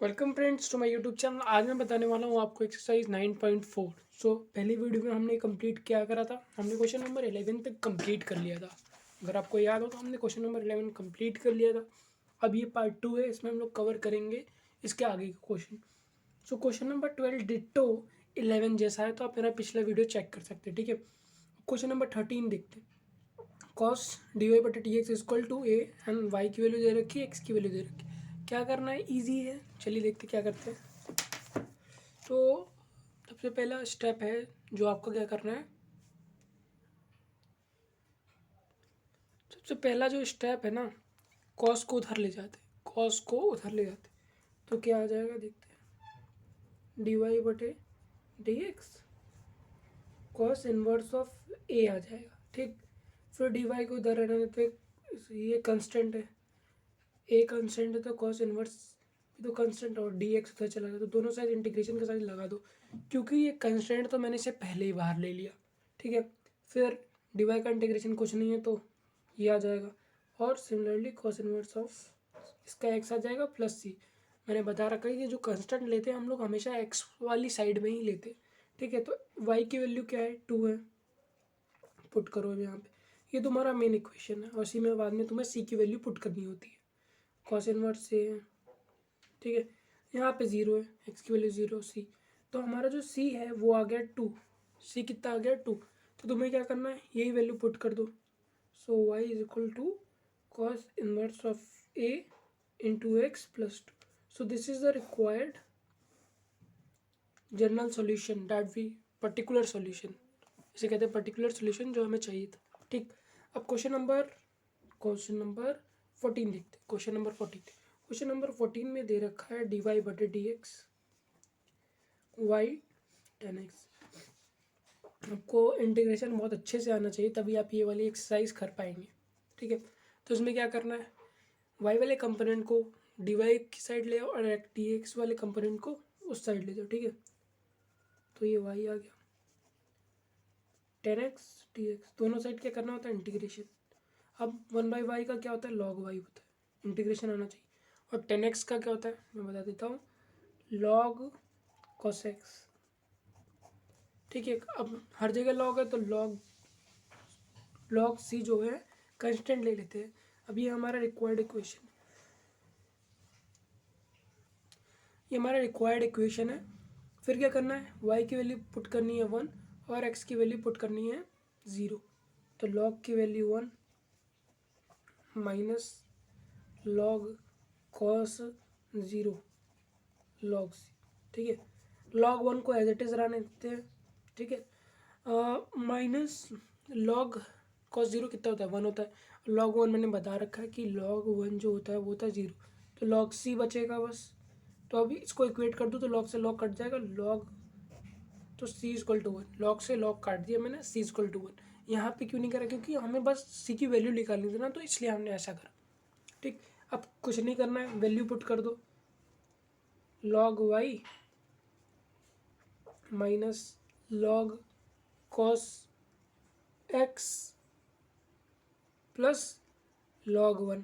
Welcome friends to my YouTube channel. आज मैं बताने वाला हूँ आपको एक्सरसाइज 9.4। पहली वीडियो में हमने कंप्लीट क्या करा था, हमने क्वेश्चन नंबर 11 तक कंप्लीट कर लिया था। अगर आपको याद हो तो हमने क्वेश्चन नंबर 11 कंप्लीट कर लिया था। अब ये पार्ट 2 है, इसमें हम लोग कवर करेंगे इसके आगे के क्वेश्चन। क्वेश्चन नंबर 12 डिट्टो 11 जैसा है, तो आप मेरा पिछला वीडियो चेक कर सकते हैं। ठीक है, क्वेश्चन नंबर 13 देखते हैं। कॉस डी वाई बटे T X equal to A and Y की वैल्यू दे रखी है, एक्स की वैल्यू दे रखी है। क्या करना है, इजी है, चलिए देखते क्या करते हैं। तो सबसे पहला स्टेप है जो आपको क्या करना है, सबसे पहला जो स्टेप है ना, कॉस को उधर ले जाते, कॉस को उधर ले जाते तो क्या आ जाएगा देखते हैं। डी वाई बटे D X cos inverse of A आ जाएगा। ठीक, फिर डी वाई को उधर रहने देते, ये कंस्टेंट है, ए कंस्टेंट है तो कॉस इनवर्स भी तो कंस्टेंट, और डी एक्स उधर चला गया तो दोनों साइड इंटीग्रेशन के साथ लगा दो, क्योंकि ये कंस्टेंट तो मैंने इसे पहले ही बाहर ले लिया। ठीक है, फिर डी वाई का इंटीग्रेशन कुछ नहीं है तो ये आ जाएगा, और सिमिलरली कॉस इनवर्स ऑफ इसका एक्स आ जाएगा प्लस सी। मैंने बता रखा है कि जो कंस्टेंट लेते हैं हम लोग हमेशा एक्स वाली साइड में ही लेते हैं। ठीक है, तो वाई की वैल्यू क्या है, 2 है, पुट करो यहाँ पे। ये तुम्हारा मेन इक्वेशन है, और इसी में बाद में तुम्हें सी की वैल्यू पुट करनी होती है। कॉस इनवर्स से है, ठीक है, यहाँ पे 0 है, एक्स की वैल्यू 0, सी। तो हमारा जो सी है वो आ गया 2, सी कितना आ गया 2। तो तुम्हें क्या करना है, यही वैल्यू पुट कर दो। So Y is equal to cos inverse of A into X plus 2। So this is the required general solution that we, particular solution इसे कहते हैं, पर्टिकुलर सॉल्यूशन जो हमें चाहिए था। ठीक, अब क्वेश्चन नंबर 14 देखते हैं। क्वेश्चन नंबर 14 में दे रखा है डी वाई बटे डी एक्स वाई 10x। आपको इंटीग्रेशन बहुत अच्छे से आना चाहिए, तभी आप ये वाली एक्सरसाइज कर पाएंगे। ठीक है, तो इसमें क्या करना है, वाई वाले कंपोनेंट को डी वाई की साइड ले आओ और डी एक्स वाले कंपोनेंट को उस साइड ले जाओ। ठीक है, तो ये वाई आ गया, 10x डी एक्स, दोनों साइड क्या करना होता है, इंटीग्रेशन। अब 1/y का क्या होता है, log y होता है, इंटीग्रेशन आना चाहिए। और 10x का क्या होता है, मैं बता देता हूँ, log cos x। ठीक है, अब हर जगह log है तो log c जो है कंस्टेंट ले लेते हैं। अब ये हमारा रिक्वायर्ड इक्वेशन, ये हमारा रिक्वायर्ड इक्वेशन है। फिर क्या करना है, y की वैल्यू पुट करनी है 1 और x की वैल्यू पुट करनी है 0। तो log की value 1 minus log cos 0 log c। ठीक है, log 1 को एज इट इज़ रहने देते हैं। ठीक है, माइनस log cos 0 कितना होता है, 1 होता है। log 1 मैंने बता रखा है कि log 1 जो होता है वो होता है 0, तो log c बचेगा बस। तो अभी इसको इक्वेट कर दो तो log से log कट जाएगा, log तो c इक्वल टू 1, log से log काट दिया मैंने, c इक्वल टू 1। यहाँ पे क्यों नहीं करा, क्योंकि हमें बस c की वैल्यू निकालनी थी ना, तो इसलिए हमने ऐसा करा। ठीक, अब कुछ नहीं करना है, वैल्यू पुट कर दो, log y minus log cos x plus log 1,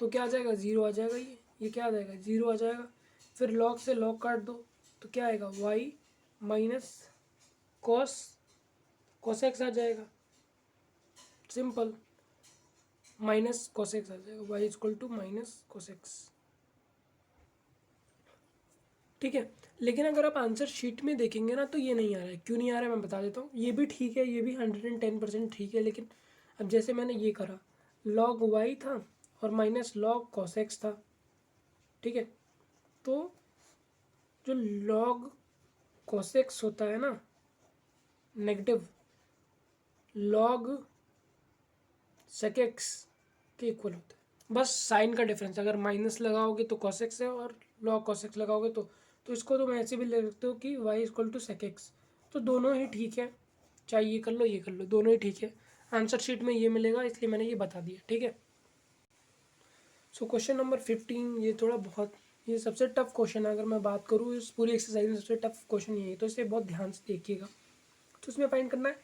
तो क्या आ जाएगा, 0 आ जाएगा। ये क्या आ जाएगा, 0 आ जाएगा। फिर log से log काट दो तो क्या आएगा, y माइनस cos x आ जाएगा, सिंपल, माइनस cos x आ जाएगा, y equal to minus cos x। ठीक है, लेकिन अगर आप आंसर शीट में देखेंगे ना तो ये नहीं आ रहा है। क्यों नहीं आ रहा है मैं बता देता हूँ। ये भी ठीक है, ये भी 110% ठीक है, लेकिन अब जैसे मैंने ये करा, log y था और माइनस log cos x था। ठीक है, तो जो log cos x होता है ना, नेगेटिव log sec x के इक्वल होता है, बस साइन का डिफरेंस। अगर माइनस लगाओगे तो cos x है, और log cos x लगाओगे तो इसको तुम ऐसे भी ले सकते हो कि y equal to sec x। तो दोनों ही ठीक है, चाहे ये कर लो ये कर लो, दोनों ही ठीक है। आंसर शीट में ये मिलेगा, इसलिए मैंने ये बता दिया। ठीक है, क्वेश्चन नंबर 15, ये थोड़ा बहुत, ये सबसे टफ क्वेश्चन है। अगर मैं बात करूँ इस पूरी एक्सरसाइज में सबसे टफ क्वेश्चन यही है, तो इसे बहुत ध्यान से देखिएगा। तो इसमें फाइंड करना है,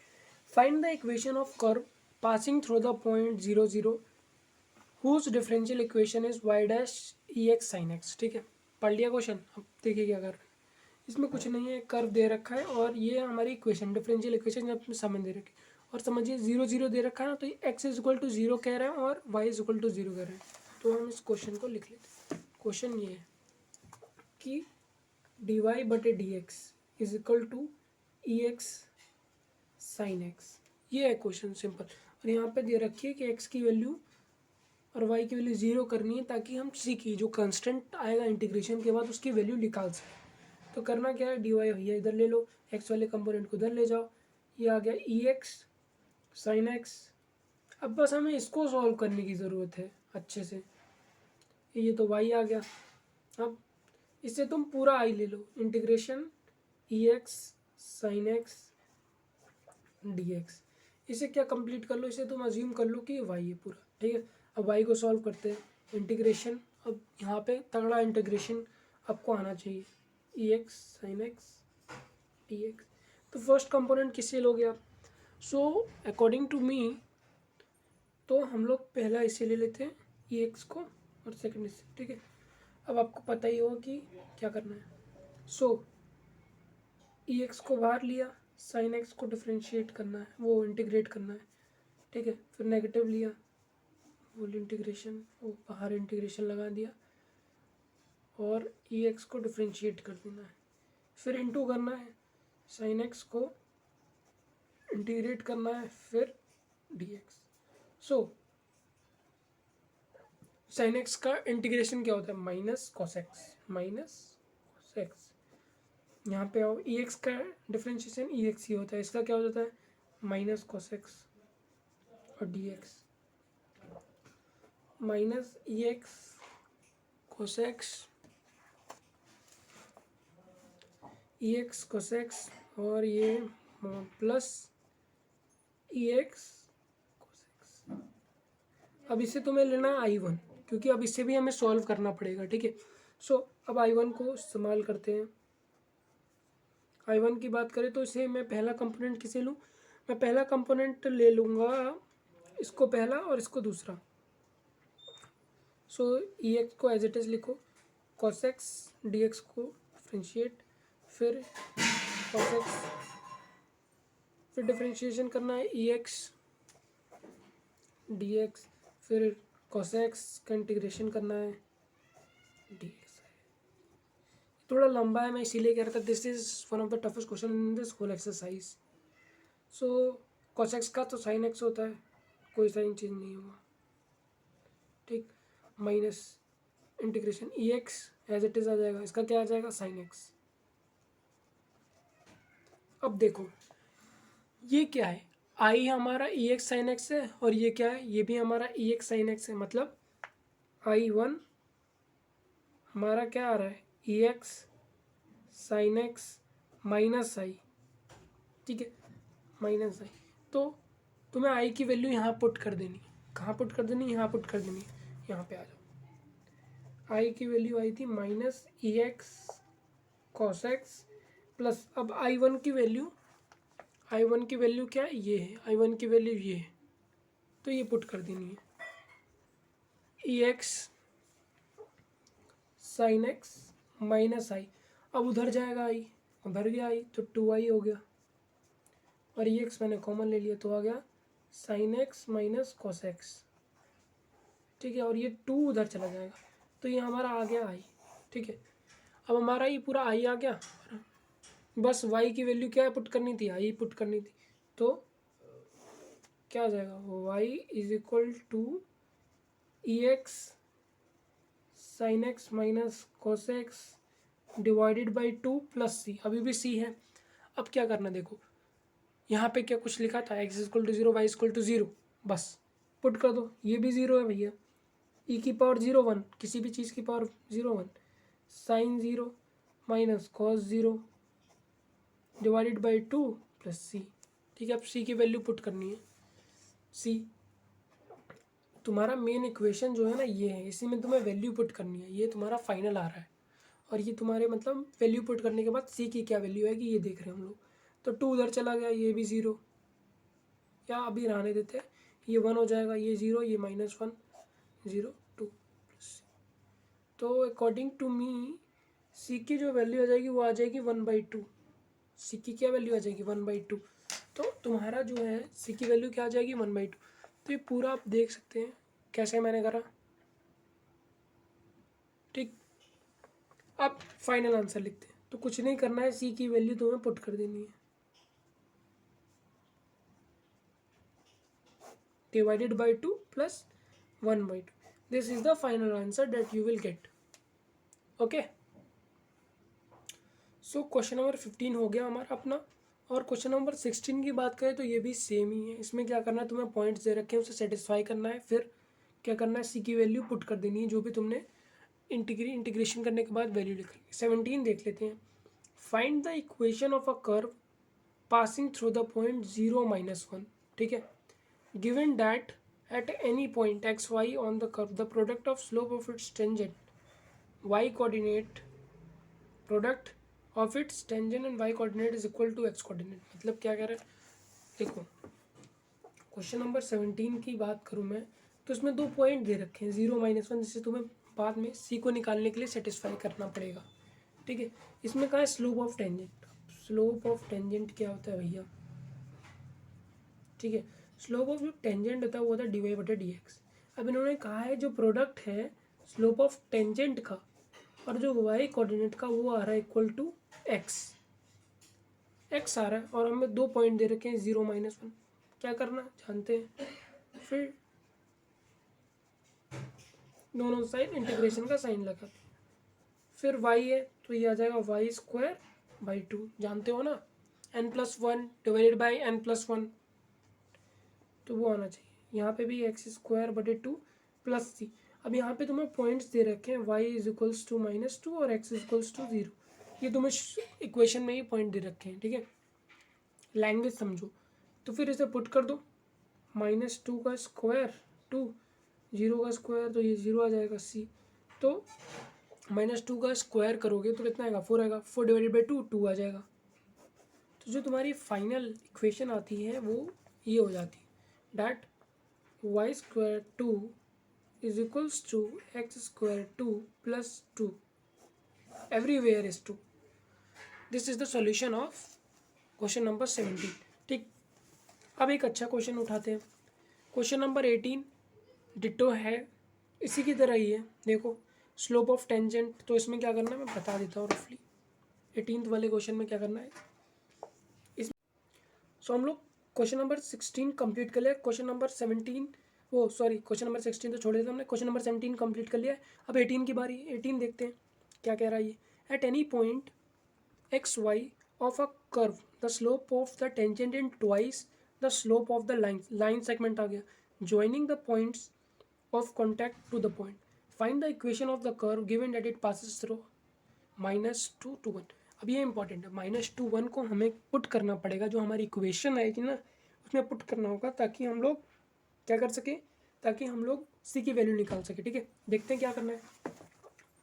find the equation of curve passing through the point 0 0 whose differential equation is y dash E X sine X. ठीक है, पढ़ लिया क्वेश्चन। अब देखिए क्या कर रहे हैं, इसमें कुछ नहीं है, कर्व दे रखा है और ये हमारी इक्वेशन डिफरेंशियल इक्वेशन अपने सामने दे रखी है और समझिए 0 0 दे रखा है ना, तो ये x इज इक्वल टू 0 कह रहे हैं और y इज इक्वल टू 0 कह रहे हैं। तो हम इस क्वेश्चन को लिख लेते हैं। क्वेश्चन ये है कि dy बटे dx is equal to ex sine x, ये है क्वेश्चन सिंपल। और यहाँ पे दे रखी है कि x की वैल्यू और y की वैल्यू 0 करनी है ताकि हम c की जो कांस्टेंट आएगा इंटीग्रेशन के बाद उसकी वैल्यू निकाल सकें। तो करना क्या है, डी वाई भैया इधर ले लो, x वाले कंपोनेंट को इधर ले जाओ, ये आ गया ई एक्स साइन एक्स। अब बस हमें इसको सॉल्व करने की ज़रूरत है अच्छे से। ये तो y आ गया। अब इससे तुम पूरा आई ले लो, integration E X sine X D X. इसे क्या कंप्लीट कर लो, इसे तुम अज्यूम कर लो कि ये y है पूरा, ठीक है। अब y को सॉल्व करते हैं, इंटीग्रेशन। अब यहाँ पे तगड़ा इंटीग्रेशन आपको आना चाहिए, E X sine X D X. तो फर्स्ट कंपोनेंट किससे लोगे आप? सो अकॉर्डिंग टू मी तो हम लोग पहला इसे ले लेते हैं ई एक्स को और सेकंड इसे, ठीक है। अब आपको पता ही होगा कि क्या करना है। सो ई एक्स को बाहर लिया, साइन एक्स को डिफ्रेंशिएट करना है, वो इंटीग्रेट करना है, ठीक है। फिर नेगेटिव लिया, वो इंटीग्रेशन, वो बाहर इंटीग्रेशन लगा दिया और ई एक्स को डिफ्रेंशिएट कर देना है। फिर इंटू करना है, साइन एक्स को इंटीग्रेट करना है, फिर D x. So sine x का इंटीग्रेशन क्या होता है, minus cos x, minus cos x. यहाँ पे आओ, ई एक्स का डिफ्रेंशिएशन ई एक्स ही होता है, इसका क्या हो जाता है माइनस कॉस एक्स और डी एक्स, माइनस ई एक्स कॉस एक्स, ई एक्स कॉस एक्स और ये प्लस ई एक्स कॉस एक्स। अब इससे तुम्हें लेना है आई वन, क्योंकि अब इससे भी हमें सॉल्व करना पड़ेगा, ठीक है। सो अब आई वन को इस्तेमाल करते हैं। आई वन की बात करें तो इसे मैं पहला कंपोनेंट किसे लूँ, मैं पहला कंपोनेंट ले लूँगा इसको पहला और इसको दूसरा। सो ई एक्स को एज इट इज़ लिखो, कॉस एक्स डी एक्स को डिफ्रेंशिएट, फिर कॉस एक्स, फिर डिफ्रेंशिएशन करना है ई एक्स डी एक्स, फिर कॉस एक्स का इंटीग्रेशन करना है डी एक्स। थोड़ा लंबा है, मैं इसीलिए कह रहा था this is one of the toughest question in this whole exercise. So cos X का तो साइन एक्स होता है, कोई साइन चेंज नहीं होगा, ठीक। Minus integration E X as it is आ जाएगा, इसका क्या आ जाएगा साइन एक्स। अब देखो ये क्या है, आई हमारा ई एक्स साइन एक्स है और ये क्या है, ये भी हमारा ई एक्स साइन एक्स है। मतलब आई वन हमारा क्या आ रहा है, ई एक्स साइन एक्स माइनस आई, ठीक है, माइनस आई। तो तुम्हें आई की वैल्यू यहाँ पुट कर देनी है, कहाँ पुट कर देनी है, यहाँ पुट कर देनी है। यहाँ पे आ जाओ, आई की वैल्यू आई थी माइनस ई एक्स कॉस एक्स प्लस, अब आई वन की वैल्यू, आई वन की वैल्यू क्या है, ये है, आई वन की वैल्यू ये है, तो ये पुट कर देनी है, ई एक्स साइन एक्स माइनस आई। अब उधर जाएगा आई, उधर गया आई तो 2i हो गया, और ई एक्स मैंने कॉमन ले लिया तो आ गया sign X minus cos x, ठीक है। और ये 2 उधर चला जाएगा तो ये हमारा आ गया आई, ठीक है। अब हमारा ये पूरा आई आ गया, बस y की वैल्यू क्या पुट करनी थी, आई पुट करनी थी। तो क्या आ जाएगा, y is equal to E X sine X minus cos X divided by 2 plus C, अभी भी सी है। अब क्या करना, देखो यहाँ पे क्या कुछ लिखा था, x equal to 0 y equal to 0, बस पुट कर दो, ये भी 0 है भैया, ई की पावर 0 1, किसी भी चीज़ की power 0 1, sine 0 minus cos 0 divided by 2 plus C, ठीक है। अब सी की वैल्यू पुट करनी है, सी तुम्हारा मेन इक्वेशन जो है ना ये है, इसी में तुम्हें वैल्यू पुट करनी है, ये तुम्हारा फाइनल आ रहा है। और ये तुम्हारे मतलब वैल्यू पुट करने के बाद सी की क्या वैल्यू है कि ये देख रहे हैं हम लोग, तो 2 उधर चला गया, ये भी 0, या अभी रहने देते हैं, ये 1 हो जाएगा, ये 0, ये -1 0 2 प्लस सी। तो अकॉर्डिंग टू मी सी की जो वैल्यू आ जाएगी वो आ जाएगी 1/2। सी की क्या वैल्यू आ जाएगी 1/2। तो तुम्हारा जो है सी की वैल्यू क्या आ जाएगी 1/2। तो ये पूरा आप देख सकते हैं कैसे मैंने करा। ठीक, अब फाइनल आंसर लिखते हैं। तो कुछ नहीं करना है, सी की वैल्यू तुम्हें पुट कर देनी है, divided by 2 plus 1/2. This is the final answer that you will get. Okay. So question number 15 हो गया हमारा अपना। और क्वेश्चन नंबर 16 की बात करें तो ये भी सेम ही है। इसमें क्या करना है, तुम्हें पॉइंट्स दे रखे हैं उसे सेटिस्फाई करना है, फिर क्या करना है सी की वैल्यू पुट कर देनी है जो भी तुमने इंटीग्रेशन करने के बाद वैल्यू लिख ली। 17 देख लेते हैं। Find the equation of a curve passing through the point 0-1। ठीक है, given that at any point x y on the curve the product of slope of its tangent y coordinate product of its tangent and y coordinate is equal to x coordinate। मतलब क्या कह रहा है, देखो question number 17 की बात करूँ मैं तो इसमें दो पॉइंट दे रखे हैं 0-1, जिससे तुम्हें बाद में सी को निकालने के लिए सेटिस्फाई करना पड़ेगा। ठीक है, इसमें कहा है slope of tangent. Slope of tangent क्या होता है भैया, ठीक है, स्लोप ऑफ जो टेंजेंट होता है वो होता है dy/dx। अब इन्होंने कहा है जो प्रोडक्ट है स्लोप ऑफ टेंजेंट का और जो y कोऑर्डिनेट का वो आ रहा है इक्वल टू x। x आ रहा है और हमें दो पॉइंट दे रखे हैं 0-1। क्या करना जानते हैं, फिर दोनों साइड इंटीग्रेशन का साइन लगा, फिर y है तो ये आ जाएगा y²/2, जानते हो ना, n+1 डिवाइडेड बाई n+1, तो वो आना चाहिए। यहाँ पे भी x²/2 प्लस सी। अब यहाँ पे तुम्हें पॉइंट्स दे रखे हैं y = -2 और x = 0। ये तुम्हें इक्वेशन में ही पॉइंट दे रखे हैं। ठीक है, लैंग्वेज समझो। तो फिर इसे पुट कर दो, -2 का स्क्वायर 2, 0 का स्क्वायर तो ये 0 आ जाएगा सी। तो -2 का स्क्वायर करोगे तो कितना आएगा 4 आएगा, 4 डिवाइडेड बाई 2 2 आ जाएगा। तो जो तुम्हारी फाइनल इक्वेशन आती है वो ये हो जाती है, that y²2 = x²2 plus 2 everywhere is 2। This is the solution of question number 17। ठीक, अब एक अच्छा क्वेश्चन उठाते हैं। क्वेश्चन नंबर 18 डिटो है, इसी की तरह ही है। देखो स्लोप ऑफ टेंजेंट, तो इसमें क्या करना है मैं बता देता हूँ रफली। 18th वाले क्वेश्चन में क्या करना है, इस सो हम लोग क्वेश्चन नंबर 16 कंप्लीट कर लिया। क्वेश्चन नंबर 17 वो सॉरी क्वेश्चन नंबर 16 तो छोड़ दिया हमने, क्वेश्चन नंबर 17 कंप्लीट कर लिया है। अब 18 की बारी, 18 देखते हैं क्या कह रहा है ये। At any point X Y of a curve the slope of the tangent in twice the slope of the line segment आ गया, joining the points of contact to the point. Find the equation of the curve given that it passes through -2 to 1। अब ये important है, -2 1 को हमें put करना पड़ेगा, जो हमारी इक्वेशन आएगी ना उसमें पुट करना होगा, ताकि हम लोग क्या कर सके, ताकि हम लोग सी की वैल्यू निकाल सके। ठीक है, देखते हैं क्या करना है।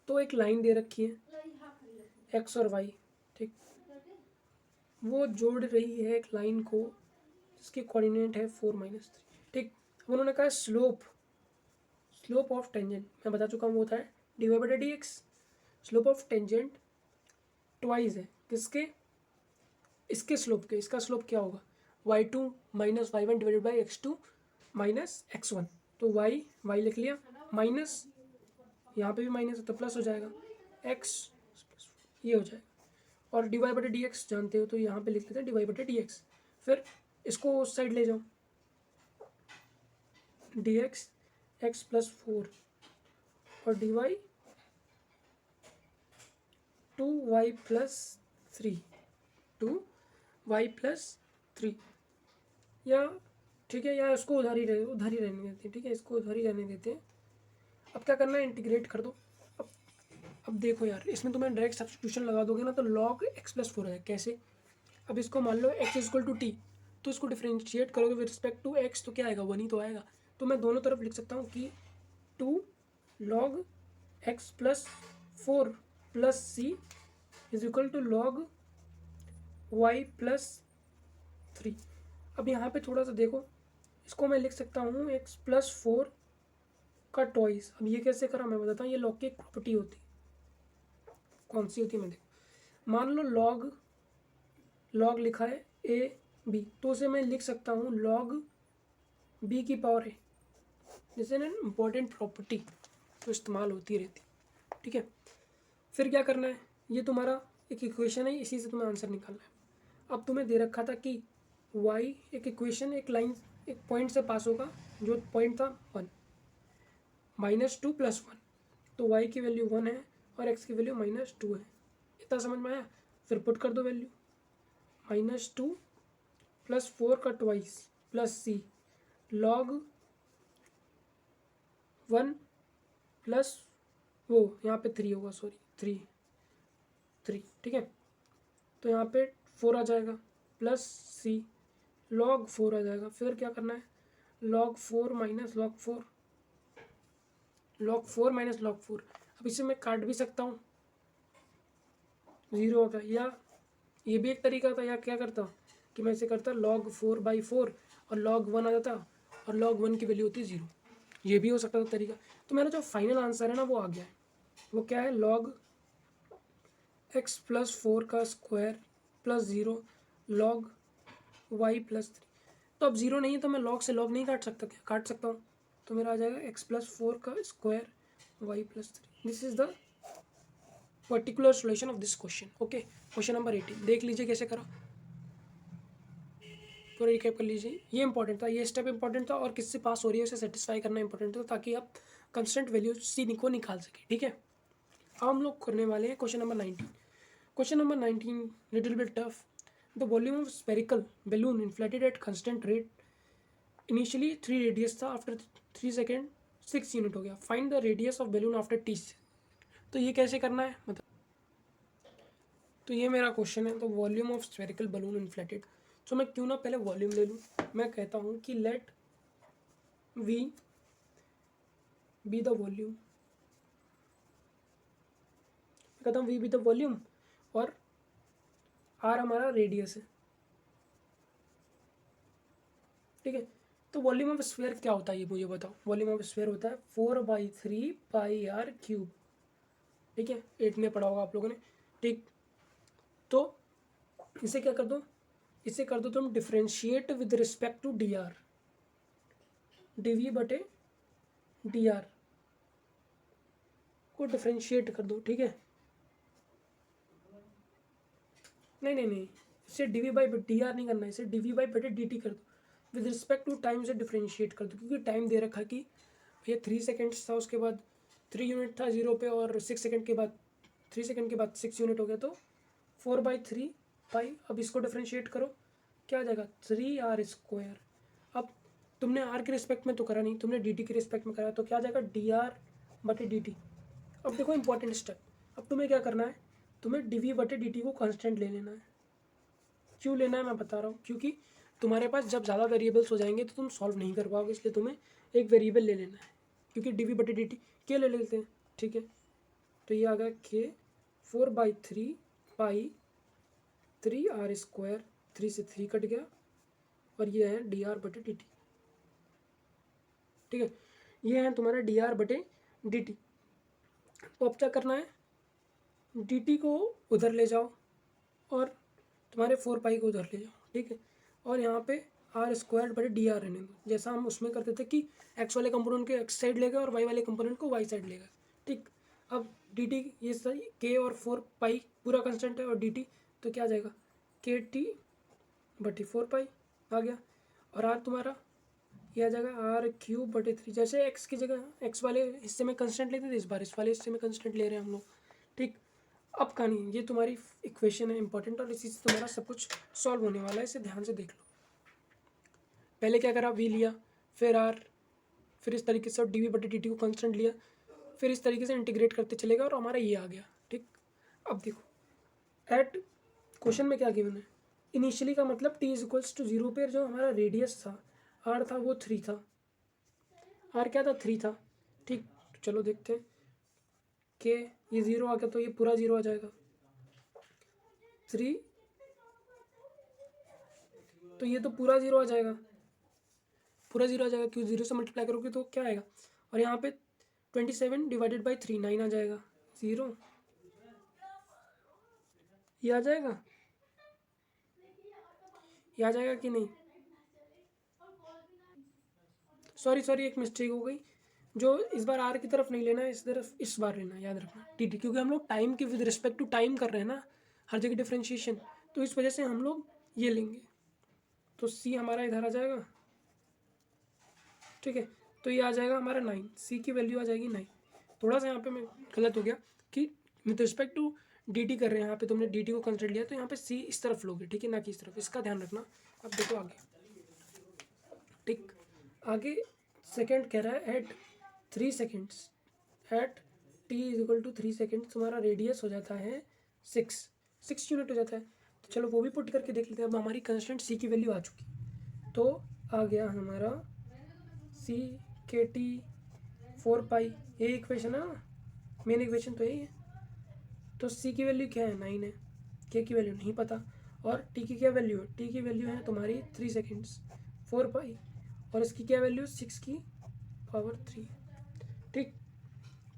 तो एक लाइन दे रखी है एक्स और वाई, ठीक, वो जोड़ रही है एक लाइन को जिसके कोऑर्डिनेट है 4-3। ठीक, अब उन्होंने कहा स्लोप ऑफ टेंजेंट, मैं बता चुका हूँ वो होता है dy/dx। Slope of tangent twice है किसके, इसके स्लोप के। इसका स्लोप क्या होगा y2 - y1 divided by x2 - x1। तो y लिख लिया, माइनस यहाँ पे भी माइनस है तो प्लस हो जाएगा, x ये हो जाएगा, और dy/dx जानते हो तो यहाँ पे लिख लेते हैं dy/dx। फिर इसको उस साइड ले जाओ, dx x + 4 और dy 2y + 3 या ठीक है, या इसको उधर ही रहने देते हैं। ठीक है, इसको उधर ही रहने देते हैं। अब क्या करना है, इंटीग्रेट कर दो। अब देखो यार, इसमें तुम्हें डायरेक्ट सब्स्टिट्यूशन लगा दोगे ना तो log x + 4 है। कैसे, अब इसको मान लो x = t, तो इसको डिफ्रेंशिएट करोगे विद रिस्पेक्ट टू x तो क्या आएगा 1 ही तो आएगा। तो मैं दोनों तरफ लिख सकता हूँ कि 2 log x + 4 + c = log y + 3। अब यहाँ पे थोड़ा सा देखो, इसको मैं लिख सकता हूँ x + 4 का ट्वाइस। अब ये कैसे करा मैं बताता हूँ, ये लॉग की एक प्रॉपर्टी होती है। कौन सी होती है मैं देखो, मान लो लॉग लिखा है ए बी, तो उसे मैं लिख सकता हूँ लॉग बी की पावर है, जैसे ना इम्पोर्टेंट प्रॉपर्टी तो इस्तेमाल होती रहती, ठीक है। फिर क्या करना है, ये तुम्हारा एक इक्वेशन है, इसी से तुम्हें आंसर निकालना है। अब तुम्हें दे रखा था कि y एक इक्वेशन एक लाइन एक पॉइंट से पास होगा, जो पॉइंट था 1 -2 + 1, तो y की वैल्यू 1 है और x की वैल्यू -2 है। इतना समझ में आया? फिर पुट कर दो वैल्यू, -2 + 4 का twice plus c log 1 plus वो यहाँ पे 3 होगा, सॉरी 3, ठीक है। तो यहाँ पे 4 आ जाएगा प्लस c log 4 आ जाएगा। फिर क्या करना है, log 4 - log 4, log 4 - log 4। अब इसे मैं काट भी सकता हूँ, 0 होगा, या ये भी एक तरीका था, या क्या करता कि मैं इसे करता log 4/4 और log 1 आ जाता और log 1 की वैल्यू होती 0। ये भी हो सकता था तरीका। तो मेरा जो फाइनल आंसर है ना वो आ गया है, वो क्या है, log x + 4 का स्क्वायर प्लस 0 log y + 3। तो अब 0 नहीं है तो मैं log से log नहीं काट सकता, क्या काट सकता हूँ, तो मेरा आ जाएगा x + 4 का square y + 3। This is the particular solution of this question. Okay, question number 18 देख लीजिए कैसे करा, पूरा रिकैप कर लीजिए। ये इंपॉर्टेंट था, ये स्टेप इंपॉर्टेंट था, और किससे पास हो रही है उसे सेटिस्फाई करना इंपॉर्टेंट था, ताकि आप कंस्टेंट वैल्यू सी को निकाल सकें, ठीक है। अब हम लोग करने वाले हैं question number 19। Question number 19 little bit tough. The volume of spherical balloon inflated at constant rate, initially 3 radius था, आफ्टर 3 सेकेंड 6 यूनिट हो गया। Find the radius of balloon after T. तो ये कैसे करना है मतलब, तो ये मेरा क्वेश्चन है, तो volume of spherical balloon inflated. तो मैं क्यों ना पहले वॉल्यूम ले लूँ, मैं कहता हूँ कि let V be the volume, कहता हूँ वी बी द वॉल्यूम और आर हमारा रेडियस है, ठीक है। तो वॉल्यूम ऑफ स्फीयर क्या होता है ये मुझे बताओ। वॉल्यूम ऑफ स्फीयर होता है 4/3 πr³, ठीक है, 8 में पढ़ा होगा आप लोगों ने, ठीक। तो इसे क्या कर दो, इसे कर दो तुम differentiate with respect to D R, dv/dr को डिफ्रेंशिएट कर दो, ठीक है। नहीं, इसे dv/dr नहीं करना है, इसे dv/dt कर दो, विद रिस्पेक्ट टू टाइम से डिफ्रेंशिएट कर दो, क्योंकि टाइम दे रखा कि भैया 3 सेकेंड्स था, उसके बाद 3 यूनिट था 0 पे, और 6 सेकेंड के बाद 3 सेकेंड के बाद 6 यूनिट हो गया, तो 4/3 पाई। अब इसको डिफ्रेंशिएट करो, क्या आ जाएगा, 3r²। अब तुमने आर के रिस्पेक्ट में तो करा नहीं, तुमने डी टी के रिस्पेक्ट में करा, तो क्या आ जाएगा dr/dt। अब देखो इंपॉर्टेंट स्टेप, अब तुम्हें क्या करना है, तुम्हें dv/dt को कांस्टेंट ले लेना है। क्यों लेना है मैं बता रहा हूँ, क्योंकि तुम्हारे पास जब ज़्यादा वेरिएबल्स हो जाएंगे तो तुम सॉल्व नहीं कर पाओगे, इसलिए तुम्हें एक वेरिएबल ले लेना है, क्योंकि dv/dt के ले लेते हैं, ठीक है। तो ये आ गया k 4/3 पाई 3r², 3 से 3 कट गया, और ये है dr/dt, ठीक है। ये है तुम्हारा dr/dt। तो अब क्या करना है, dt को उधर ले जाओ और तुम्हारे 4 पाई को उधर ले जाओ, ठीक है। और यहाँ पे r²/dr रहने दो, जैसा हम उसमें करते थे कि x वाले कंपोनेंट को x साइड लेगा और y वाले कंपोनेंट को y साइड लेगा, ठीक। अब dt ये सही, k और 4 पाई पूरा कंस्टेंट है, और dt तो क्या आ जाएगा, kt/4 पाई आ गया। और r तुम्हारा ये आ जाएगा r³/3। जैसे x की जगह x वाले हिस्से में कंस्टेंट लेते थे, इस बार इस वाले हिस्से में कंस्टेंट ले रहे हैं हम लोग, ठीक। अब कहानी ये तुम्हारी इक्वेशन है इंपॉर्टेंट, और इसी से तुम्हारा सब कुछ सॉल्व होने वाला है, इसे ध्यान से देख लो। पहले क्या करा, v लिया, फिर r, फिर इस तरीके से dv/dt को कांस्टेंट लिया, फिर इस तरीके से इंटीग्रेट करते चलेगा, और हमारा ये आ गया, ठीक। अब देखो एट क्वेश्चन में क्या गिवन है, इनिशियली का मतलब t = 0 पे जो हमारा रेडियस था r था वो 3 था, r क्या था, 3 था, ठीक। तो चलो देखते हैं कि ये 0 आ गया, तो ये पूरा 0 आ जाएगा, 3, तो ये तो पूरा 0 आ जाएगा, पूरा 0 आ जाएगा, क्यों 0 से मल्टीप्लाई करोगे तो क्या आएगा, और यहाँ पे 27 / 3 9 आ जाएगा, 0 ये आ जाएगा, ये आ जाएगा कि नहीं? सॉरी एक मिस्टेक हो गई। जो इस बार आर की तरफ नहीं लेना है, इस तरफ इस बार लेना है, याद रखना टी टी, क्योंकि हम लोग टाइम के विद रिस्पेक्ट टू टाइम कर रहे हैं ना हर जगह डिफ्रेंशिएशन, तो इस वजह से हम लोग ये लेंगे। तो सी हमारा इधर आ जाएगा, ठीक है। तो ये आ जाएगा हमारा 9, सी की वैल्यू आ जाएगी 9। थोड़ा सा यहाँ पे मैं गलत हो गया कि with respect to D T कर रहे हैं, यहाँ पे तुमने डी टी को कंसिडर लिया, तो यहाँ पे सी इस तरफ लोगे, ठीक है, ना कि इस तरफ, इसका ध्यान रखना। अब देखो आगे, ठीक, आगे सेकेंड कह रहा है at 3 seconds, at T is equal to 3 seconds तुम्हारा रेडियस हो जाता है 6 यूनिट हो जाता है। तो चलो वो भी पुट करके देख लेते हैं। अब हमारी कंस्टेंट सी की वैल्यू आ चुकी, तो आ गया हमारा सी के टी 4 पाई, यही इक्वेशन है ना, मेन इक्वेशन तो यही है। तो सी की वैल्यू क्या है, 9 है, के की वैल्यू नहीं पता, और टी की क्या वैल्यू है, टी की वैल्यू है तुम्हारी 3 सेकेंड्स 4 पाई, और इसकी क्या वैल्यू 6 की पावर 3, ठीक।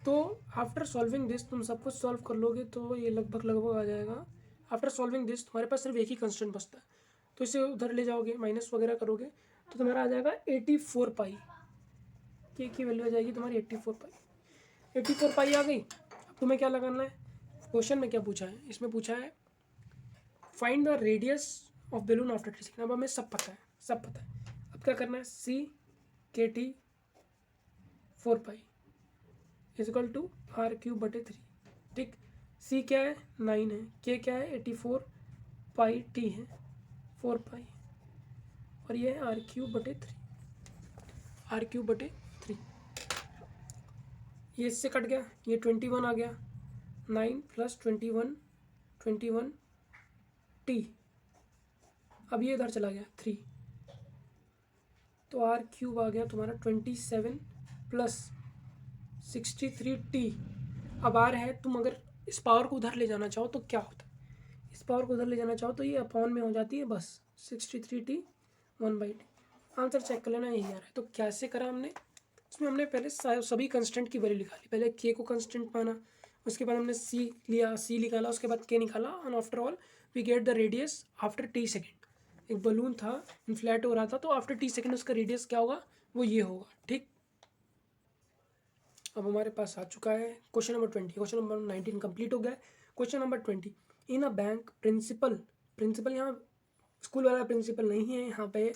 तो आफ्टर सॉल्विंग दिस तुम सब कुछ सॉल्व कर लोगे तो ये लगभग लगभग आ जाएगा। आफ्टर सॉल्विंग दिस तुम्हारे पास सिर्फ एक ही कंस्टेंट बचता है, तो इसे उधर ले जाओगे, माइनस वगैरह करोगे तो तुम्हारा आ जाएगा 84 पाई, के की वैल्यू आ जाएगी तुम्हारी 84 पाई। 84 पाई आ गई। अब तुम्हें क्या लगाना है, क्वेश्चन में क्या पूछा है, इसमें पूछा है find the radius of balloon after T second. अब हमें सब पता है, सब पता है। अब क्या करना है, सी के T 4 pi is equal to R cube बटे 3, ठीक। सी क्या है 9 है, के क्या है 84 पाई, टी है 4 पाई, और ये है आर क्यूब बटे 3, आर क्यूब बटे 3। ये इससे कट गया, ये 21 आ गया, 9 + 21 21 टी। अब ये इधर चला गया 3, तो आर क्यूब आ गया तुम्हारा 27 + 63 टी। अब आर है, तुम अगर इस पावर को उधर ले जाना चाहो तो क्या होता है, इस पावर को उधर ले जाना चाहो तो ये अपॉन में हो जाती है बस 63 टी 1/t। आंसर चेक कर लेना, यही आ रहा है। तो कैसे करा हमने, इसमें हमने पहले सभी कंस्टेंट की वैल्यू निकाली, पहले के को कंस्टेंट माना, उसके बाद हमने सी लिया, सी निकाला, उसके बाद के निकाला, and after all we get the radius after T second. एक बलून था, इन्फ्लेट हो रहा था, तो आफ्टर टी सेकेंड उसका रेडियस क्या होगा, वो ये होगा, ठीक। अब हमारे पास आ चुका है question number 20। Question number 19 complete हो गया है। Question number 20, in a bank principal, principal यहाँ स्कूल वाला प्रिंसिपल नहीं है, यहाँ पे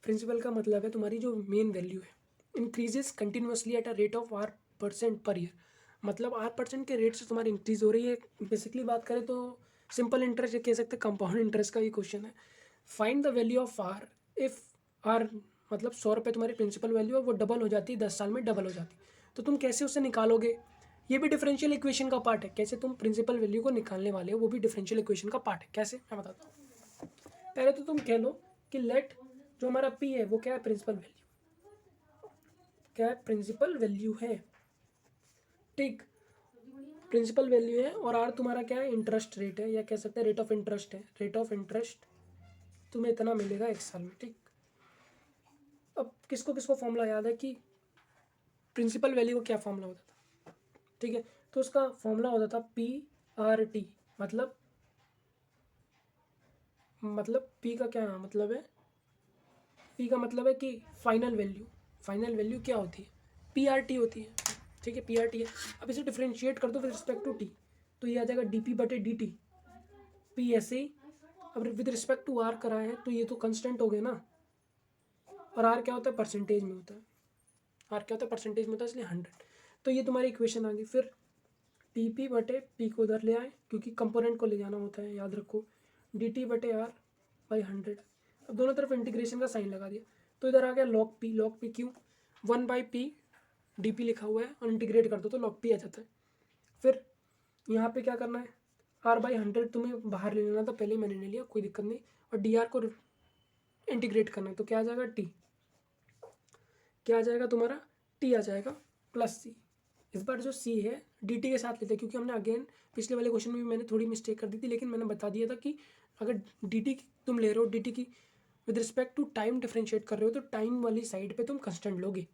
प्रिंसिपल का मतलब है तुम्हारी जो मेन वैल्यू है, increases continuously at a rate of R% per year. मतलब R% के रेट से तुम्हारी इंक्रीज हो रही है। बेसिकली बात करें तो सिंपल इंटरेस्ट कह सकते हैं, कंपाउंड इंटरेस्ट का ये क्वेश्चन है। Find the value of R if R मतलब 100 रुपये तुम्हारी प्रिंसिपल वैल्यू है, वो डबल हो जाती है, 10 साल में डबल हो जाती है। तो तुम कैसे उसे निकालोगे, ये भी डिफरेंशियल इक्वेशन का पार्ट है। कैसे तुम प्रिंसिपल वैल्यू को निकालने वाले हो, वो भी डिफरेंशियल इक्वेशन का पार्ट है। कैसे, मैं बताता हूँ। पहले तो तुम कह लो कि लेट जो हमारा पी है वो क्या है, प्रिंसिपल वैल्यू, क्या है, प्रिंसिपल वैल्यू है, ठीक, प्रिंसिपल वैल्यू है। और आर तुम्हारा क्या है, इंटरेस्ट रेट है, या कह सकते हैं रेट ऑफ इंटरेस्ट है, रेट ऑफ इंटरेस्ट तुम्हें इतना मिलेगा 1 साल में, ठीक। अब किसको किसको फॉर्मूला याद है कि प्रिंसिपल वैल्यू को क्या फॉर्मूला होता था, ठीक है। तो उसका फॉर्मूला होता था PRT, मतलब P का क्या मतलब है, P का मतलब है कि फाइनल वैल्यू, फाइनल वैल्यू क्या होती है, PRT होती है, ठीक है, PRT है। अब इसे डिफ्रेंशिएट कर दो विद रिस्पेक्ट टू टी, तो ये आ जाएगा DP/dt, P ऐसे ही। अब विद रिस्पेक्ट टू R करा है तो ये तो कंस्टेंट हो गए ना, और R क्या होता है, परसेंटेज में होता है, R क्या होता है, परसेंटेज में होता है, इसलिए 100। तो ये तुम्हारी इक्वेशन आ गई। फिर DP/P को उधर ले आए, क्योंकि कंपोनेंट को ले जाना होता है, याद रखो, DT/R/100। अब दोनों तरफ इंटीग्रेशन का साइन लगा दिया, तो इधर आ गया log P, log P क्यों, 1/P DP लिखा हुआ है, और इंटीग्रेट कर दो तो log P आ जाता है। फिर यहाँ पे क्या करना है, R/100 तुम्हें बाहर ले लेना था, पहले ही मैंने ले लिया, कोई दिक्कत नहीं। और DR को इंटीग्रेट करना है, तो क्या आ जाएगा, T, क्या आ जाएगा तुम्हारा, T आ जाएगा +C। इस बार जो C है DT के साथ लेते हैं, क्योंकि हमने अगेन पिछले वाले क्वेश्चन में भी मैंने थोड़ी मिस्टेक कर दी थी, लेकिन मैंने बता दिया था कि अगर DT तुम ले रहे हो, DT की with respect to time differentiate कर रहे हो, तो टाइम वाली साइड पे तुम कंस्टेंट लोगे।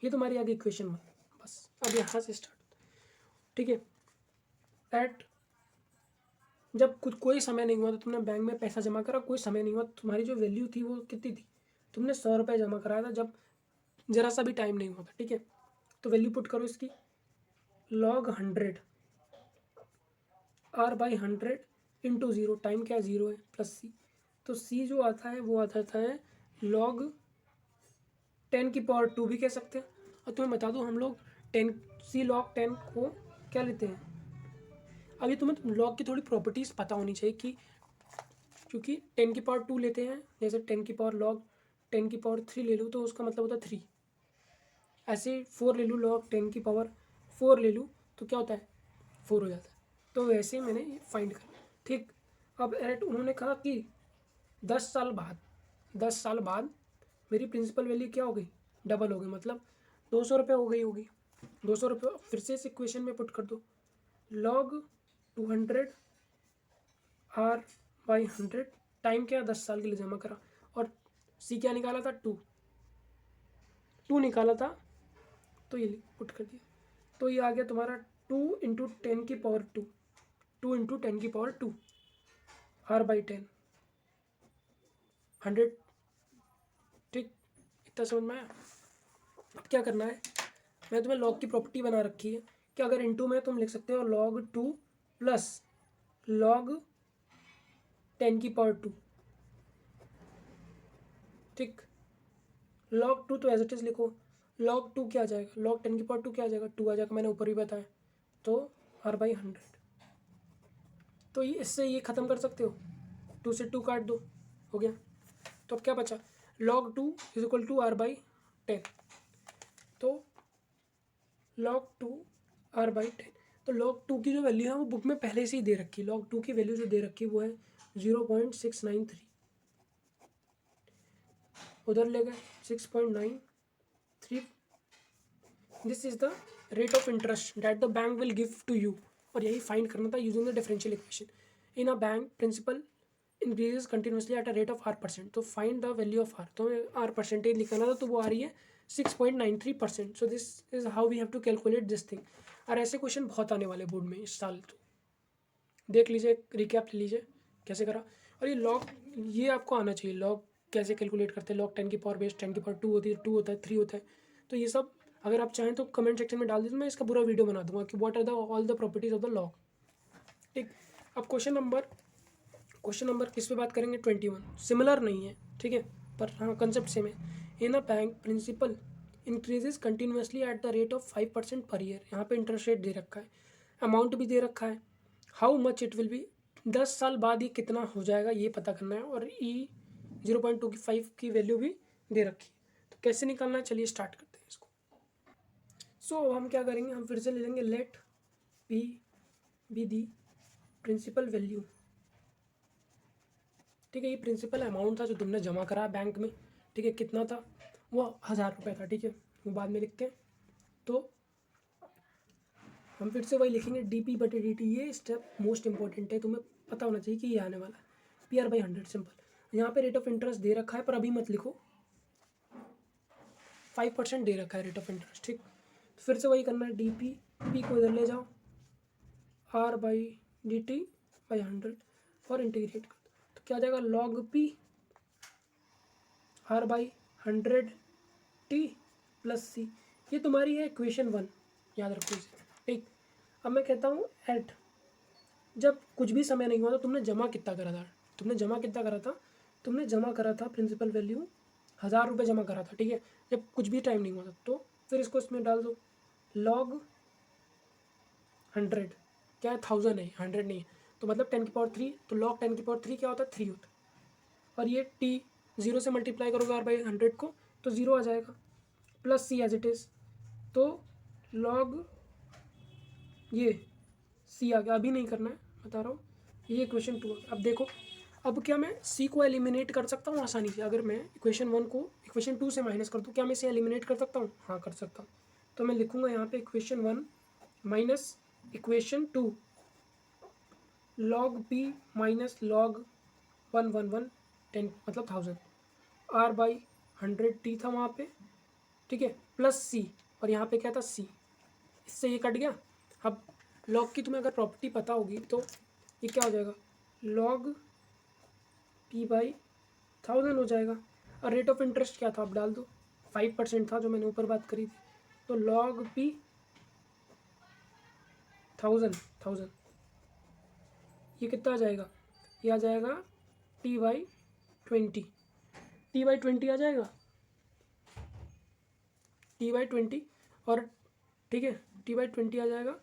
ये तुम्हारी आगे इक्वेशन 1। बस अब यहाँ से स्टार्ट, ठीक है। एट जब कुछ कोई समय नहीं हुआ तो तुमने बैंक में पैसा जमा करा, कोई समय नहीं हुआ, तुम्हारी जो वैल्यू थी वो कितनी थी, तुमने 100 रुपये जमा कराया था जब ज़रा सा भी टाइम नहीं हुआ था, ठीक है। तो वैल्यू पुट करो इसकी, log 100 r/100 इंटू 0, टाइम क्या है 0 है, प्लस सी। तो सी जो आता है वो आता है log 10⁻² भी कह सकते हैं। और तुम्हें बता दूं हम लोग 10 सी log 10 को क्या लेते हैं, अभी तुम्हें log की थोड़ी प्रॉपर्टीज़ पता होनी चाहिए कि क्योंकि 10⁻² लेते हैं, जैसे 10 log 10⁻³ ले लूँ तो उसका मतलब होता है 3। ऐसे 4 ले लूँ, log 10⁻4 ले लूँ तो क्या होता है 4 हो जाता है। तो वैसे मैंने ये फाइंड करा, ठीक। अब एट उन्होंने कहा कि 10 साल बाद मेरी प्रिंसिपल वैल्यू क्या हो गई, डबल हो गई, मतलब 200 रुपये हो गई होगी। 200 रुपये फिर से इस इक्वेशन में पुट कर दो, log 200 r/100, टाइम क्या 10 साल के लिए जमा करा, और सी क्या निकाला था 2 निकाला था, तो ये पुट कर दिया। तो ये आ गया तुम्हारा 2 × 10⁻², 2 × 10⁻², r/10, 100, ठीक। इतना समझ में आया। अब क्या करना है, मैं तुम्हें log की प्रॉपर्टी बना रखी है कि अगर इनटू में तुम लिख सकते हो log 2 प्लस log 10⁻², ठीक। log 2 तो एज इट इज लिखो, log 2 क्या आ जाएगा, log 10⁻² क्या आ जाएगा 2 आ जाएगा, मैंने ऊपर भी बताया, तो r/100। तो ये इससे ये ख़त्म कर सकते हो, 2 से 2 काट दो, हो गया। तो अब क्या बचा, log 2 = r/10, तो log 2 r/10। तो log 2 की जो वैल्यू है वो बुक में पहले से ही दे रखी है, log 2 की वैल्यू जो दे रखी है वो है 0.693, उधर ले गए 6.93। This is the rate of interest that the bank will give to you, और यही फाइंड करना था using the differential equation. In a bank principal increases continuously at a rate of r%, तो find the value of r, तो r percentage लिखाना था, तो वो आ रही है 6.93%। So this is how we have to calculate this thing. और ऐसे क्वेश्चन बहुत आने वाले बोर्ड में इस साल, तो देख लीजिए, रिकैप ले लीजिए कैसे करा। और ये लॉग, ये आपको आना चाहिए, लॉग कैसे कैलकुलेट करते हैं, log 10⁻², 10⁻² होती है, 2 होता है, 3 होता है। तो ये सब अगर आप चाहें तो कमेंट सेक्शन में डाल दीजिए, मैं इसका पूरा वीडियो बना दूंगा कि what are the all the properties of the log, ठीक। अब क्वेश्चन नंबर किस पे बात करेंगे, 21। सिमिलर नहीं है, ठीक है, पर हाँ कंसेप्ट सेम है। In a bank principal increases continuously at the rate of 5% per year, यहाँ पे इंटरेस्ट रेट दे रखा है, अमाउंट भी दे रखा है, how much it will be, 10 साल बाद ये कितना हो जाएगा ये पता करना है, और 0.25 की वैल्यू भी दे रखी है। तो कैसे निकालना है, चलिए स्टार्ट करते हैं इसको। सो हम क्या करेंगे, हम फिर से ले लेंगे let P be the principal value, ठीक है। ये प्रिंसिपल अमाउंट था जो तुमने जमा करा बैंक में, ठीक है, कितना था, वो 1000 रुपये था, ठीक है, वो बाद में लिखते हैं। तो हम फिर से वही लिखेंगे dp/dt, ये स्टेप मोस्ट इंपॉर्टेंट है, तुम्हें पता होना चाहिए कि ये आने वाला है, PR/100 सिंपल। यहाँ पे रेट ऑफ इंटरेस्ट दे रखा है, पर अभी मत लिखो, 5% दे रखा है रेट ऑफ इंटरेस्ट, ठीक। तो फिर से वही करना है, p को इधर ले जाओ, r/dt/100 और इंटीग्रेट कर दो, तो क्या आ जाएगा log p r/100t plus c। ये तुम्हारी है इक्वेशन 1, याद रखो इसे, ठीक। अब मैं कहता हूँ एट, जब कुछ भी समय नहीं हुआ तो तुमने जमा कितना करा था, तुमने जमा करा था प्रिंसिपल वैल्यू 1000 रुपये जमा करा था, ठीक है, जब कुछ भी टाइम नहीं हुआ था। तो फिर इसको इसमें डाल दो, log 100 क्या है, 1000 है, 100 नहीं है, तो मतलब 10⁻3, तो log 10⁻3 क्या होता है 3 होता है, और ये t 0 से मल्टीप्लाई करोगे r/100 को तो 0 आ जाएगा, plus c as it is, तो log ये c आ गया, अभी नहीं करना है बता रहा हूँ, ये इक्वेशन 2 आ गया। अब देखो, अब क्या मैं c को एलिमिनेट कर सकता हूँ आसानी से, अगर मैं इक्वेशन 1 को इक्वेशन 2 से माइनस कर दूँ, क्या मैं इसे एलिमिनेट कर सकता हूँ, हाँ कर सकता हूँ। तो मैं लिखूँगा यहाँ पे equation 1 minus equation 2, log p minus log 111 10 मतलब 1000, r/100t था वहाँ पे, ठीक है, प्लस c, और यहाँ पे क्या था c, इससे ये कट गया। अब log की तुम्हें अगर प्रॉपर्टी पता होगी तो ये क्या हो जाएगा, log p बाई 1000 हो जाएगा। और रेट ऑफ इंटरेस्ट क्या था आप डाल दो, 5% था जो मैंने ऊपर बात करी थी। तो log p 1000 ये कितना आ जाएगा, ये आ जाएगा t/20, t/20 आ जाएगा, t/20। और ठीक है, t/20 आ जाएगा।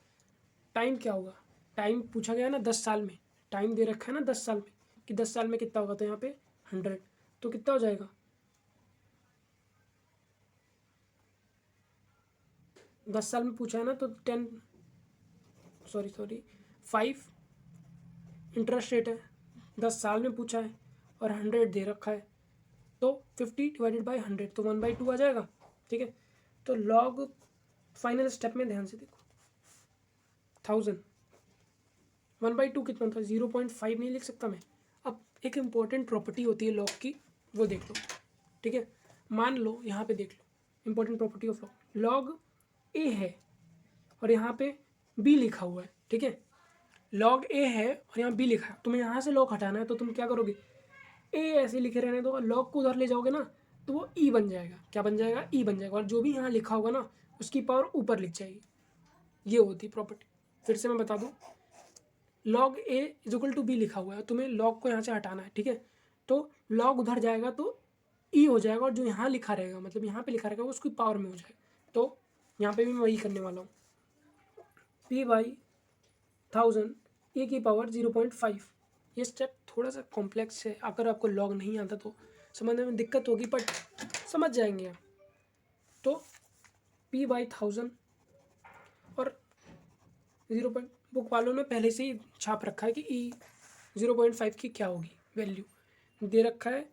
टाइम क्या होगा, टाइम पूछा गया है ना 10 साल में, टाइम दे रखा है ना 10 साल में कि 10 साल में कितना होगा, तो यहाँ पे 100, तो कितना हो जाएगा 10 साल में पूछा है ना, तो 5 इंटरेस्ट रेट है, 10 साल में पूछा है और 100 दे रखा है, तो 50/100 तो 1/2 आ जाएगा। ठीक है, तो लॉग फाइनल स्टेप में ध्यान से देखो, 1000 1/2 कितना था, 0.5 नहीं लिख सकता मैं। अब एक इम्पॉर्टेंट प्रॉपर्टी होती है लॉग की, वो देख लो। ठीक है, मान लो यहाँ पे देख लो important property of log, log A है और यहाँ पे बी लिखा हुआ है। ठीक है, लॉग ए है और यहाँ बी लिखा है, तुम्हें यहाँ से लॉग हटाना है तो तुम क्या करोगे, ए ऐसे लिखे रहने दो, लॉग को उधर ले जाओगे ना तो वो ई बन जाएगा। क्या बन जाएगा, ई बन जाएगा, और जो भी यहाँ लिखा होगा ना उसकी पावर ऊपर लिख जाएगी। ये होती प्रॉपर्टी। फिर से मैं बता दूँ, log A is equal to B लिखा हुआ है, तुम्हें लॉग को यहाँ से हटाना है। ठीक है, तो लॉग उधर जाएगा तो ई हो जाएगा, और जो यहाँ लिखा रहेगा मतलब यहाँ पे लिखा रहेगा वो उसकी पावर में हो जाएगा। तो यहाँ पे भी मैं वही करने वाला हूँ, p/1000 ए की पावर 0.5। ये स्टेप थोड़ा सा कॉम्प्लेक्स है, अगर आपको लॉग नहीं आता तो समझने में दिक्कत होगी, बट समझ जाएंगे आप। तो p/1000 और 0. बुक वालों ने पहले से ही छाप रखा है कि ई 0.5 की क्या होगी वैल्यू, दे रखा है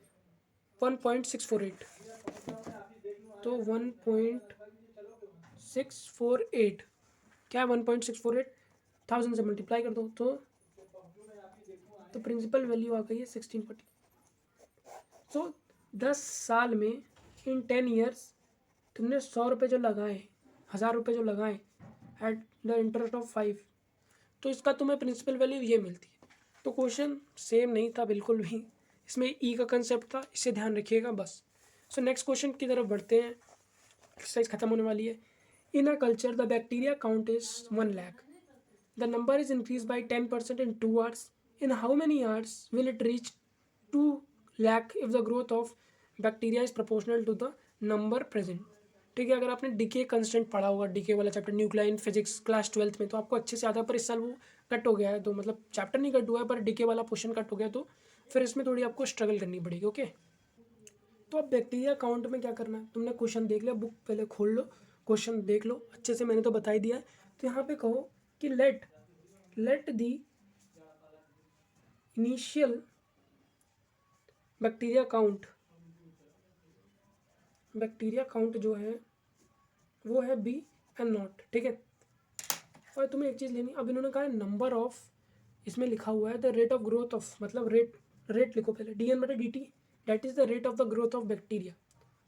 1.648, तो 1.648 क्या है, 1.648 1000 से मल्टीप्लाई कर दो तो प्रिंसिपल वैल्यू आ गई है 1640। सो 10 साल में इन 10 ईयर्स तुमने 100 रुपये जो लगाए, 1000 रुपये जो लगाए एट द इंटरेस्ट ऑफ 5, तो इसका तुम्हें प्रिंसिपल वैल्यू ये मिलती है। तो क्वेश्चन सेम नहीं था बिल्कुल भी, इसमें ई का कंसेप्ट था, इसे ध्यान रखिएगा बस। सो नेक्स्ट क्वेश्चन की तरफ बढ़ते हैं, एक्सरसाइज खत्म होने वाली है। In a culture the bacteria count is 1 lakh, the number is increase by 10% in 2 hours, in how many hours will it reach 2 lakh if the growth of bacteria is proportional to the number present. ठीक है, अगर आपने DK constant पढ़ा होगा, DK वाला chapter nuclear physics class 12th में, तो आपको अच्छे से आता है, पर इस साल वो कट हो गया है, तो मतलब चैप्टर नहीं कट हुआ है पर डीके वाला पोर्शन कट हो गया, तो फिर इसमें थोड़ी आपको स्ट्रगल करनी पड़ेगी। ओके, तो अब बैक्टीरिया काउंट में क्या करना है, तुमने क्वेश्चन देख लिया, बुक पहले खोल लो, क्वेश्चन देख लो अच्छे से, मैंने तो बता ही दिया है। तो यहाँ पे कहो कि let the initial bacteria count जो है वो है B/0। ठीक है, और तुम्हें एक चीज़ लेनी, अब इन्होंने कहा है नंबर ऑफ, इसमें लिखा हुआ है the rate of growth of, मतलब रेट लिखो पहले, dN/dt, that is the rate of the growth of bacteria.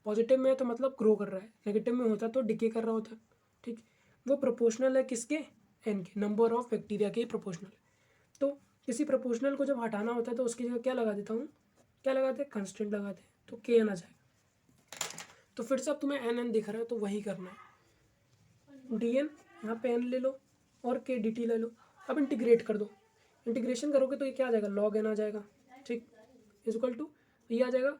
Positive में है तो मतलब ग्रो कर रहा है, नेगेटिव में होता तो डिके कर रहा होता। ठीक, वो प्रोपोर्शनल है किसके, एन के, नंबर ऑफ बैक्टीरिया के प्रोपोर्शनल। तो किसी प्रोपोर्शनल को जब हटाना होता है तो उसकी जगह क्या लगा देता हूँ, क्या लगाते हैं, कंस्टेंट लगाते हैं, तो के एन आ जाएगा। तो फिर से अब तुम्हें एन दिख रहा है तो वही करना है, डी एन यहाँ पे एन ले लो और के डी टी ले लो। अब इंटीग्रेट कर दो, इंटीग्रेशन करोगे तो ये क्या आ जाएगा, लॉग एन आ जाएगा। ठीक, इज इक्वल टू ये आ जाएगा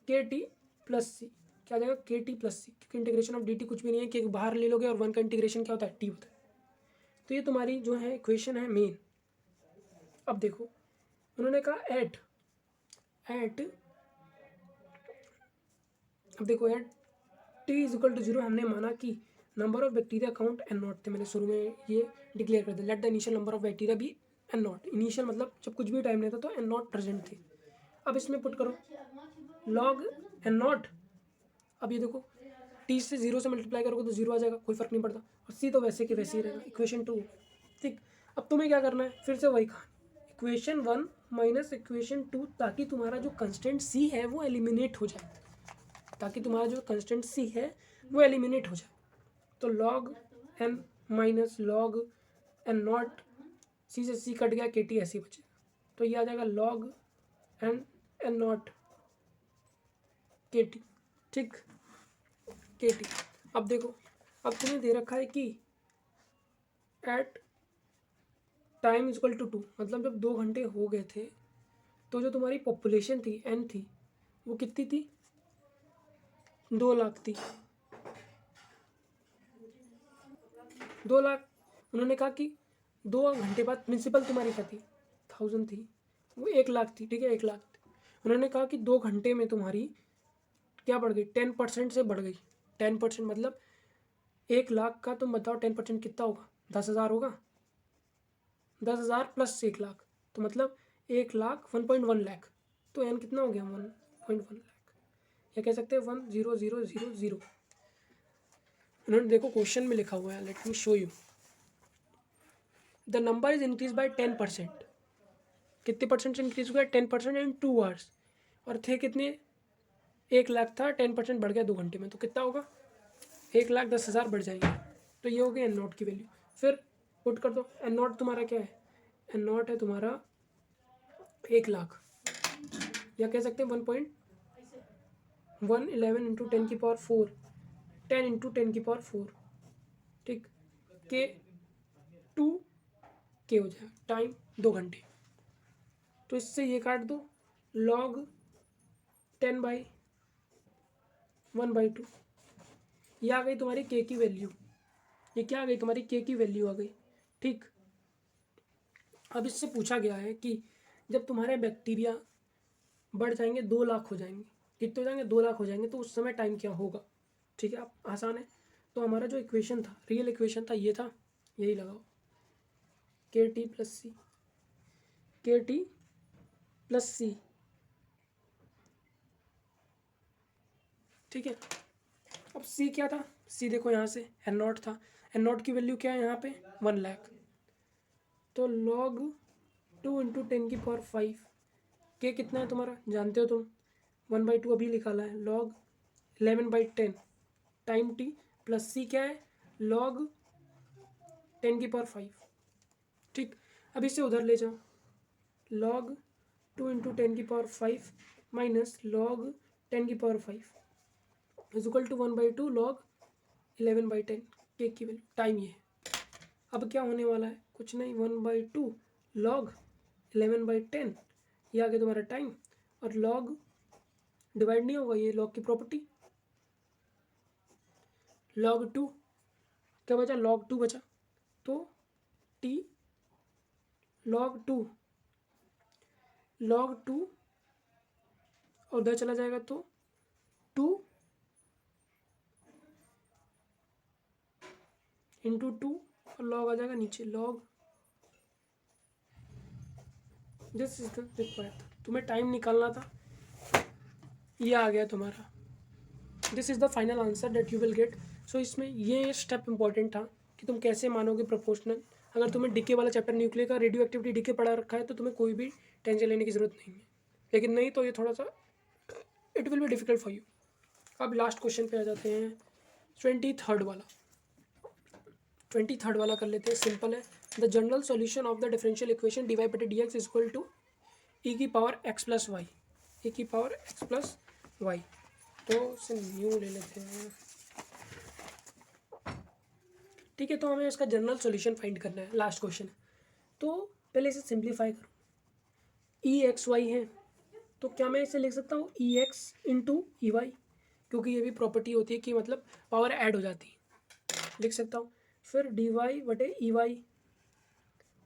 के टी प्लस सी, क्या आ जाएगा, के टी प्लस सी, क्योंकि इंटीग्रेशन ऑफ डी टी कुछ भी नहीं है, के बाहर ले लोगे और 1 का इंटीग्रेशन क्या होता है, टी होता है। तो ये तुम्हारी जो है इक्वेशन है मेन। अब देखो उन्होंने कहा एट अब देखो at T is equal to 0, हमने माना कि number of bacteria count N0 थे, मैंने शुरू में ये डिक्लेयर कर दिया, let the initial number of bacteria भी N0, इनिशियल मतलब जब कुछ भी टाइम नहीं था तो N0 प्रेजेंट थे। अब इसमें पुट करो लॉग N0, अब ये देखो टी से 0 से मल्टीप्लाई करोगे तो 0 आ जाएगा, कोई फर्क नहीं पड़ता, और सी तो वैसे के वैसे ही रहेगा, इक्वेशन 2। ठीक, अब तुम्हें क्या करना है, फिर से वही कहानी, इक्वेशन 1 माइनस इक्वेशन 2, ताकि तुम्हारा जो कंस्टेंट सी है वो एलिमिनेट हो जाए, हो जाए। तो log n minus log N0, सी से सी कट गया, के टी ऐसे ही बचेगा। तो ये आ जाएगा लॉग एन एन नॉट के टी, ठीक, के टी। अब देखो, अब तुम्हें दे रखा है कि at time is equal to 2, मतलब जब 2 घंटे हो गए थे तो जो तुम्हारी पॉपुलेशन थी एन थी वो कितनी थी, 2 लाख थी, 2 लाख। उन्होंने कहा कि 2 घंटे बाद प्रिंसिपल तुम्हारी क्या थी, 1000 थी, वो 1 लाख थी, ठीक है, 1 लाख थी। उन्होंने कहा कि 2 घंटे में तुम्हारी क्या बढ़ गई, 10% से बढ़ गई। 10% मतलब 1 लाख का तुम बताओ 10% कितना होगा, 10,000 होगा, 10,000 प्लस 1 लाख, तो मतलब 1 लाख 1.1 लाख, तो एन कितना हो गया, 1.1 लाख, या कह सकते हैं 10000। उन्होंने देखो क्वेश्चन में लिखा हुआ है, let me show you, the number is increase by 10%। कितने परसेंट से इंक्रीज हुआ है, 10% इन 2 आवर्स, और थे कितने, 1 लाख था, 10% बढ़ गया 2 घंटे में, तो कितना होगा, 1,10,000 बढ़ जाएंगे। तो ये हो गया एन नॉट की वैल्यू। फिर पुट कर दो, एन नॉट तुम्हारा क्या है, एन नॉट है तुम्हारा 1 लाख, या कह सकते हैं 1.111 इंटू 10⁴, 10 इंटू 10⁴, ठीक, के 2 के हो जाएगा, टाइम 2 घंटे। तो इससे ये काट दो, लॉग 10/1/2, ये आ गई तुम्हारी के की वैल्यू, ये क्या आ गई तुम्हारी के की वैल्यू आ गई, ठीक। अब इससे पूछा गया है कि जब तुम्हारे बैक्टीरिया बढ़ जाएंगे, 2 लाख हो जाएंगे, कितने हो जाएंगे, 2 लाख हो जाएंगे, तो उस समय टाइम क्या होगा, ठीक है, अब आसान है। तो हमारा जो इक्वेशन था, रियल इक्वेशन था, ये था, यही लगाओ, के टी प्लस सी, के टी प्लस सी, ठीक है। अब सी क्या था, सी देखो यहाँ से एन नॉट था, एन नॉट की वैल्यू क्या है यहाँ पे, 1 लाख, तो लॉग 2 इंटू 10⁵, के कितना है तुम्हारा जानते हो तुम, 1/2 अभी निकाला है, लॉग 11/10 टाइम टी, प्लस सी क्या है, लॉग 10⁵, ठीक। अब इसे उधर ले जाओ, log 2 into 10⁵ minus log 10⁵ is equal to 1/2 log 11/10, के की वैल्यू, टाइम ये है। अब क्या होने वाला है, कुछ नहीं, 1/2 लॉग 11/10, ये आ गया तुम्हारा टाइम, और लॉग डिवाइड नहीं होगा, ये लॉग की प्रॉपर्टी, log 2 क्या बचा, log 2 बचा, तो t log 2 और उधर चला जाएगा तो 2 इंटू 2 और log आ जाएगा नीचे, log, this is the required, तुम्हें टाइम निकालना था, ये आ गया तुम्हारा, this is the final answer that you will get. So इसमें ये स्टेप इंपॉर्टेंट था कि तुम कैसे मानोगे प्रोपोर्शनल। अगर तुम्हें डीके वाला चैप्टर न्यूक्लियर का रेडियो एक्टिविटी डीके पढ़ा रखा है तो तुम्हें कोई भी टेंशन लेने की जरूरत नहीं है, लेकिन नहीं तो ये थोड़ा सा it will be difficult for you. अब लास्ट क्वेश्चन पे आ जाते हैं, 23rd वाला, 23rd वाला कर लेते हैं, सिंपल है। The general solution of the differential equation dy बटे D X is equal to E की power X plus Y, E की पावर एक्स प्लस वाई, तो इसे न्यू ले लेते हैं, ठीक है। तो हमें इसका जनरल सॉल्यूशन फाइंड करना है, लास्ट क्वेश्चन है, तो पहले इसे सिंप्लीफाई करो, ई एक्स वाई है, तो क्या मैं इसे लिख सकता हूँ ई एक्स इंटू ई वाई, क्योंकि ये भी प्रॉपर्टी होती है कि मतलब पावर ऐड हो जाती है, लिख सकता हूँ। फिर डी वाई बटे ई वाई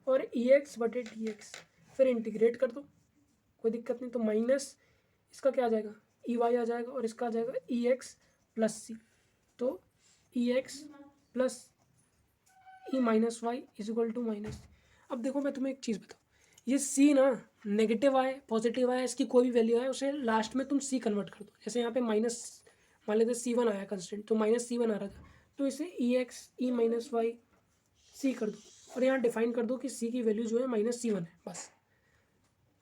और ई एक्स बटे डी एक्स, फिर इंटीग्रेट कर दो, कोई दिक्कत नहीं, तो माइनस इसका क्या आ जाएगा, ई वाई आ जाएगा, और इसका आ जाएगा ई एक्स प्लस सी, तो E X plus E minus Y is equal to minus. अब देखो मैं तुम्हें एक चीज़ बताऊँ, ये सी ना नेगेटिव आए पॉजिटिव आए, इसकी कोई भी वैल्यू आए, उसे लास्ट में तुम सी कन्वर्ट कर दो। जैसे यहाँ पे माइनस, मान लेते C1 आया कंस्टेंट, तो -C1 आ रहा था, तो इसे ई एक्स ई माइनस वाई सी कर दो, और यहाँ डिफाइन कर दो कि सी की वैल्यू जो है -C1 है, बस।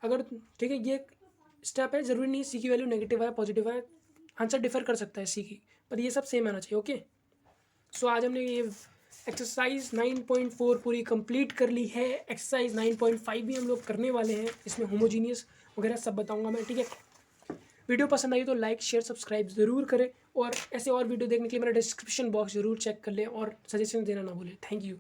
अगर ठीक है, ये स्टेप है, ज़रूरी नहीं सी की वैल्यू नेगेटिव आए पॉजिटिव आए, आंसर डिफर कर सकता है सी की, पर ये सब सेम आना चाहिए, ओके। सो आज हमने ये एक्सरसाइज 9.4 पूरी कंप्लीट कर ली है। एक्सरसाइज 9.5 भी हम लोग करने वाले हैं, इसमें होमोजीनियस वगैरह सब बताऊंगा मैं, ठीक है। वीडियो पसंद आई तो लाइक शेयर सब्सक्राइब ज़रूर करें, और ऐसे और वीडियो देखने के लिए मेरा डिस्क्रिप्शन बॉक्स ज़रूर चेक कर लें और सजेशन देना ना भूलें। Thank you.